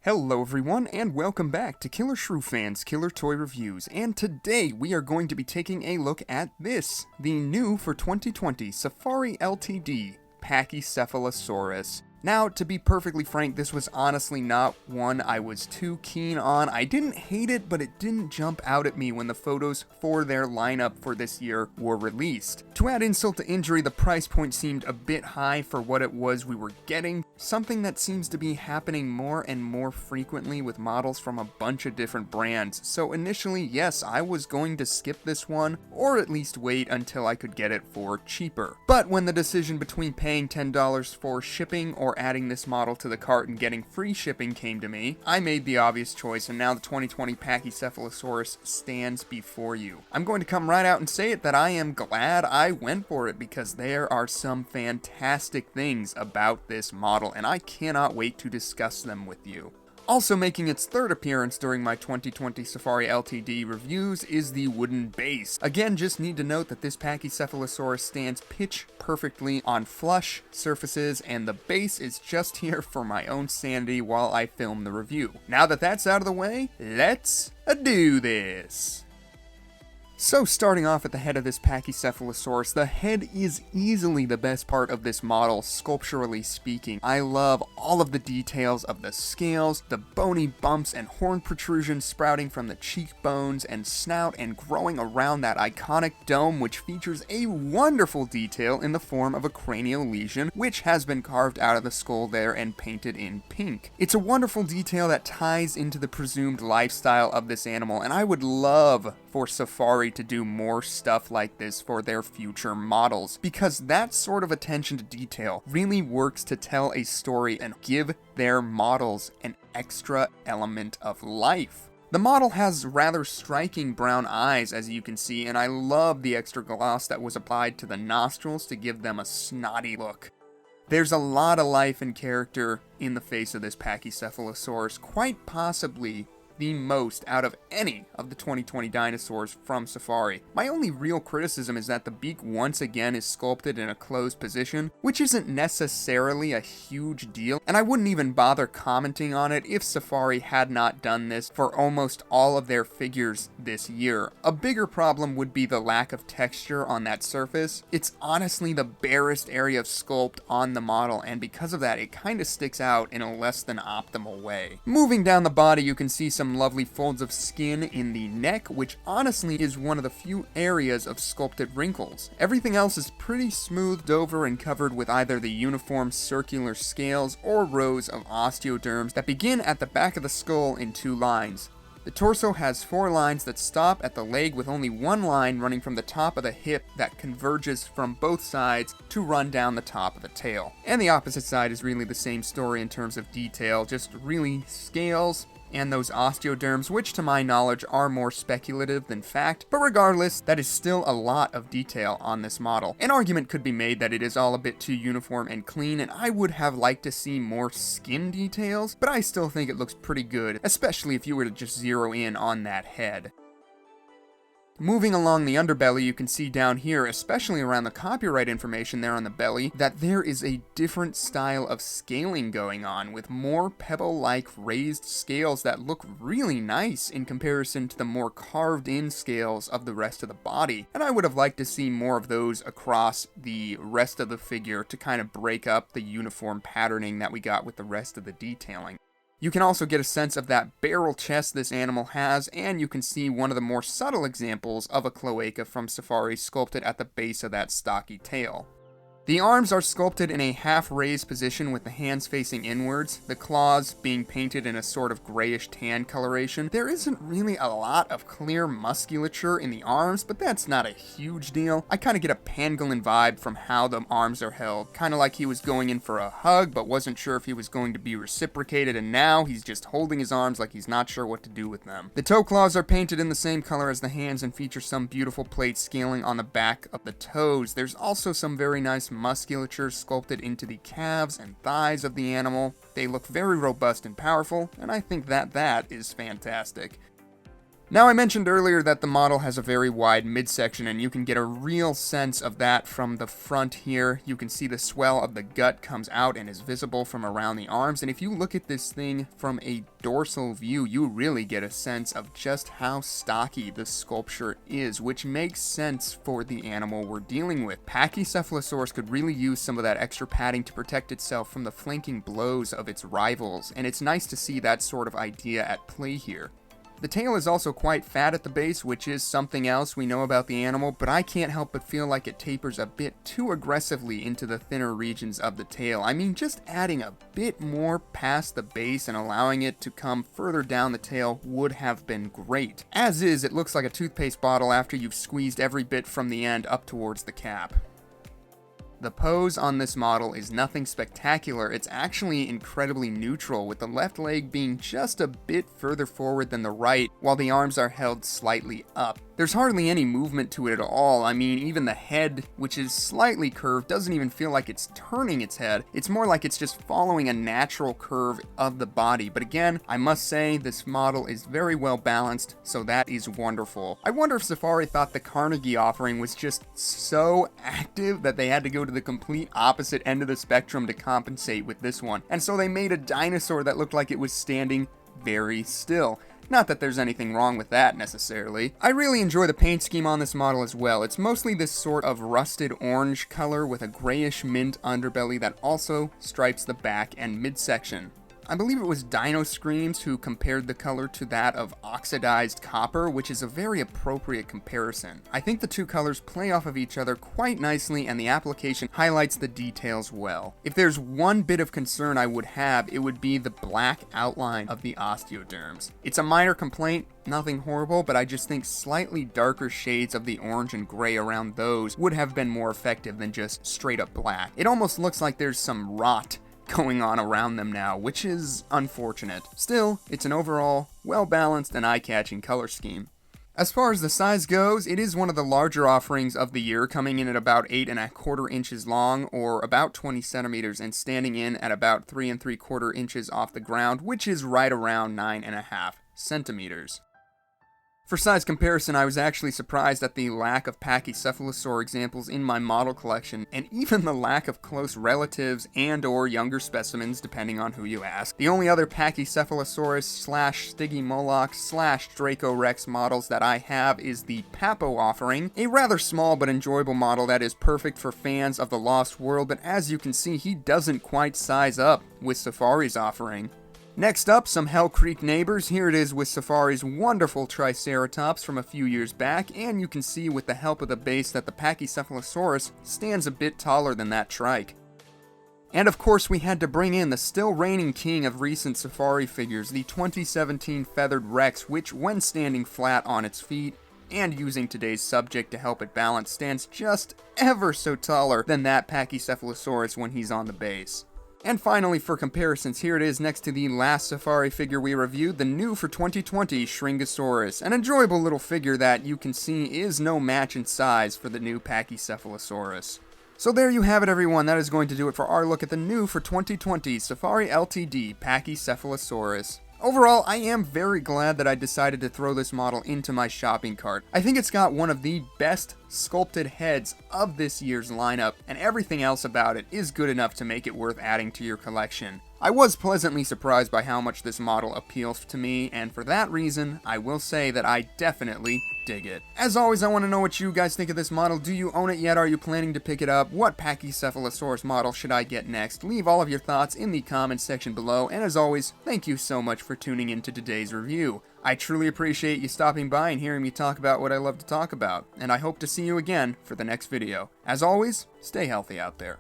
Hello everyone, and welcome back to Killer Shrew Fans Killer Toy Reviews, and today we are going to be taking a look at this, the new for 2020 Safari Ltd. Pachycephalosaurus. Now, to be perfectly frank, this was honestly not one I was too keen on. I didn't hate it, but it didn't jump out at me when the photos for their lineup for this year were released. To add insult to injury, the price point seemed a bit high for what it was we were getting, something that seems to be happening more and more frequently with models from a bunch of different brands. So initially, yes, I was going to skip this one, or at least wait until I could get it for cheaper. But when the decision between paying $10 for shipping or adding this model to the cart and getting free shipping came to me, I made the obvious choice, and now the 2020 Pachycephalosaurus stands before you. I'm going to come right out and say it that I am glad I went for it, because there are some fantastic things about this model, and I cannot wait to discuss them with you. Also making its third appearance during my 2020 Safari Ltd. reviews is the wooden base. Again, just need to note that this Pachycephalosaurus stands pitch perfectly on flush surfaces, and the base is just here for my own sanity while I film the review. Now that that's out of the way, let's do this! So starting off at the head of this Pachycephalosaurus, the head is easily the best part of this model, sculpturally speaking. I love all of the details of the scales, the bony bumps and horn protrusions sprouting from the cheekbones and snout and growing around that iconic dome, which features a wonderful detail in the form of a cranial lesion, which has been carved out of the skull there and painted in pink. It's a wonderful detail that ties into the presumed lifestyle of this animal, and I would love for Safari to do more stuff like this for their future models, because that sort of attention to detail really works to tell a story and give their models an extra element of life. The model has rather striking brown eyes, as you can see, and I love the extra gloss that was applied to the nostrils to give them a snotty look. There's a lot of life and character in the face of this Pachycephalosaurus, quite possibly the most out of any of the 2020 dinosaurs from Safari. My only real criticism is that the beak once again is sculpted in a closed position, which isn't necessarily a huge deal, and I wouldn't even bother commenting on it if Safari had not done this for almost all of their figures this year. A bigger problem would be the lack of texture on that surface. It's honestly the barest area of sculpt on the model, and because of that, it kind of sticks out in a less than optimal way. Moving down the body, you can see some lovely folds of skin in the neck, which honestly is one of the few areas of sculpted wrinkles. Everything else is pretty smoothed over and covered with either the uniform circular scales or rows of osteoderms that begin at the back of the skull in two lines. The torso has 4 lines that stop at the leg, with only one line running from the top of the hip that converges from both sides to run down the top of the tail. And the opposite side is really the same story in terms of detail, just really scales and those osteoderms, which to my knowledge are more speculative than fact, but regardless, that is still a lot of detail on this model. An argument could be made that it is all a bit too uniform and clean, and I would have liked to see more skin details, but I still think it looks pretty good, especially if you were to just zero in on that head. Moving along the underbelly, you can see down here, especially around the copyright information there on the belly, that there is a different style of scaling going on, with more pebble-like raised scales that look really nice in comparison to the more carved-in scales of the rest of the body. And I would have liked to see more of those across the rest of the figure to kind of break up the uniform patterning that we got with the rest of the detailing. You can also get a sense of that barrel chest this animal has, and you can see one of the more subtle examples of a cloaca from Safari sculpted at the base of that stocky tail. The arms are sculpted in a half-raised position with the hands facing inwards, the claws being painted in a sort of grayish tan coloration. There isn't really a lot of clear musculature in the arms, but that's not a huge deal. I kind of get a pangolin vibe from how the arms are held, kind of like he was going in for a hug, but wasn't sure if he was going to be reciprocated, and now he's just holding his arms like he's not sure what to do with them. The toe claws are painted in the same color as the hands and feature some beautiful plate scaling on the back of the toes. There's also some very nice musculature sculpted into the calves and thighs of the animal. They look very robust and powerful, and I think that is fantastic. Now, I mentioned earlier that the model has a very wide midsection, and you can get a real sense of that from the front here. You can see the swell of the gut comes out and is visible from around the arms, and if you look at this thing from a dorsal view, you really get a sense of just how stocky the sculpture is, which makes sense for the animal we're dealing with. Pachycephalosaurus could really use some of that extra padding to protect itself from the flanking blows of its rivals, and it's nice to see that sort of idea at play here. The tail is also quite fat at the base, which is something else we know about the animal, but I can't help but feel like it tapers a bit too aggressively into the thinner regions of the tail. I mean, just adding a bit more past the base and allowing it to come further down the tail would have been great. As is, it looks like a toothpaste bottle after you've squeezed every bit from the end up towards the cap. The pose on this model is nothing spectacular. It's actually incredibly neutral, with the left leg being just a bit further forward than the right, while the arms are held slightly up. There's hardly any movement to it at all. I mean, even the head, which is slightly curved, doesn't even feel like it's turning its head. It's more like it's just following a natural curve of the body. But again, I must say, this model is very well balanced, so that is wonderful. I wonder if Safari thought the Carnegie offering was just so active that they had to go to the complete opposite end of the spectrum to compensate with this one. And so they made a dinosaur that looked like it was standing very still. Not that there's anything wrong with that necessarily. I really enjoy the paint scheme on this model as well. It's mostly this sort of rusted orange color with a grayish mint underbelly that also stripes the back and midsection. I believe it was Dino Screams who compared the color to that of oxidized copper, which is a very appropriate comparison. I think the two colors play off of each other quite nicely, and the application highlights the details well. If there's one bit of concern I would have, it would be the black outline of the osteoderms. It's a minor complaint, nothing horrible, but I just think slightly darker shades of the orange and gray around those would have been more effective than just straight up black. It almost looks like there's some rot going on around them now, which is unfortunate. Still, it's an overall well-balanced and eye-catching color scheme. As far as the size goes, it is one of the larger offerings of the year, coming in at about 8¼ inches long, or about 20 centimeters, and standing in at about 3¾ inches off the ground, which is right around 9½ centimeters. For size comparison, I was actually surprised at the lack of Pachycephalosaur examples in my model collection, and even the lack of close relatives and/or younger specimens, depending on who you ask. The only other Pachycephalosaurus / Stygimoloch / Dracorex models that I have is the Papo offering, a rather small but enjoyable model that is perfect for fans of the Lost World, but as you can see, he doesn't quite size up with Safari's offering. Next up, some Hell Creek neighbors. Here it is with Safari's wonderful Triceratops from a few years back, and you can see with the help of the base that the Pachycephalosaurus stands a bit taller than that trike. And of course we had to bring in the still reigning king of recent Safari figures, the 2017 Feathered Rex, which when standing flat on its feet, and using today's subject to help it balance, stands just ever so taller than that Pachycephalosaurus when he's on the base. And finally, for comparisons, here it is next to the last Safari figure we reviewed, the new for 2020 Shringosaurus, an enjoyable little figure that you can see is no match in size for the new Pachycephalosaurus. So there you have it, everyone. That is going to do it for our look at the new for 2020 Safari Ltd Pachycephalosaurus. Overall, I am very glad that I decided to throw this model into my shopping cart. I think it's got one of the best sculpted heads of this year's lineup, and everything else about it is good enough to make it worth adding to your collection. I was pleasantly surprised by how much this model appeals to me, and for that reason, I will say that I definitely dig it. As always, I want to know what you guys think of this model. Do you own it yet? Are you planning to pick it up? What Pachycephalosaurus model should I get next? Leave all of your thoughts in the comments section below, and as always, thank you so much for tuning in to today's review. I truly appreciate you stopping by and hearing me talk about what I love to talk about, and I hope to see you again for the next video. As always, stay healthy out there.